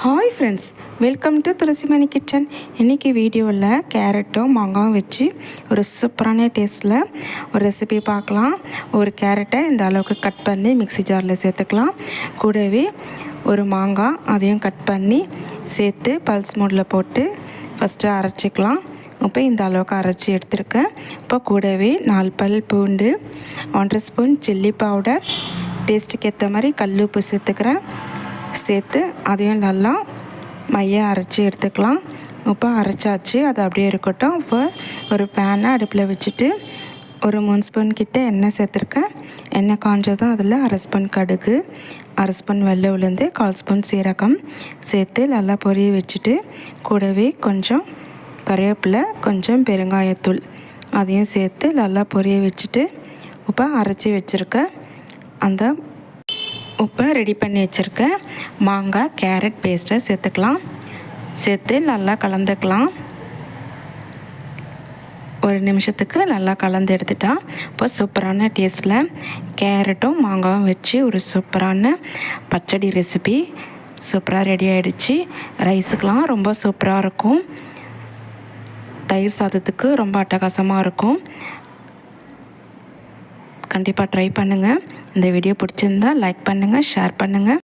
Hi friends, welcome to Thulasimani kitchen. இன்றைக்கி வீடியோவில் கேரட்டும் மாங்காயும் வச்சு ஒரு சூப்பரான டேஸ்ட்டில் ஒரு ரெசிபி பார்க்கலாம். ஒரு கேரட்டை இந்த அளவுக்கு கட் பண்ணி மிக்ஸி ஜாரில் சேர்த்துக்கலாம். கூடவே ஒரு மாங்காய் அதையும் கட் பண்ணி சேர்த்து பல்ஸ் மோடில் போட்டு ஃபஸ்ட்டு அரைச்சிக்கலாம். இப்போ இந்த அளவுக்கு அரைச்சி எடுத்துருக்கேன். இப்போ கூடவே 4 பல் பூண்டு, 1.5 ஸ்பூன் சில்லி பவுடர், டேஸ்ட்டுக்கு ஏற்ற மாதிரி கல் உப்பு சேர்த்துக்கிறேன். சேர்த்து அதையும் நல்லா மைய அரைச்சி எடுத்துக்கலாம். இப்போ அரைச்சாச்சு, அது அப்படியே இருக்கட்டும். இப்போ ஒரு பேனை அடுப்பில் வச்சுட்டு ஒரு 3 ஸ்பூன் கிட்ட எண்ணெய் சேர்த்துருக்கேன். எண்ணெய் காஞ்சதும் அதில் 1/2 ஸ்பூன் கடுகு, 1/2 ஸ்பூன் வெள்ளை உளுந்து, 1/4 ஸ்பூன் சீரகம் சேர்த்து நல்லா பொரிய வச்சுட்டு கூடவே கொஞ்சம் கறிவேப்பிலை, கொஞ்சம் பெருங்காயத்தூள் அதையும் சேர்த்து நல்லா பொரிய வச்சுட்டு இப்போ அரைச்சி வச்சுருக்க அந்த உப்பை ரெடி பண்ணி வச்சுருக்க மாங்காய் கேரட் பேஸ்ட்டை சேர்த்துக்கலாம். சேர்த்து நல்லா கலந்துக்கலாம். ஒரு நிமிஷத்துக்கு நல்லா கலந்து எடுத்துட்டா இப்போ சூப்பரான டேஸ்ட்டில் கேரட்டும் மாங்காயும் வச்சு ஒரு சூப்பரான பச்சடி ரெசிபி சூப்பராக ரெடி ஆகிடுச்சு. ரைஸுக்கெலாம் ரொம்ப சூப்பராக இருக்கும். தயிர் சாதத்துக்கு ரொம்ப அட்டகாசமாக இருக்கும். கண்டிப்பாக ட்ரை பண்ணுங்கள். இந்த வீடியோ பிடிச்சிருந்தா லைக் பண்ணுங்கள், ஷேர் பண்ணுங்கள்.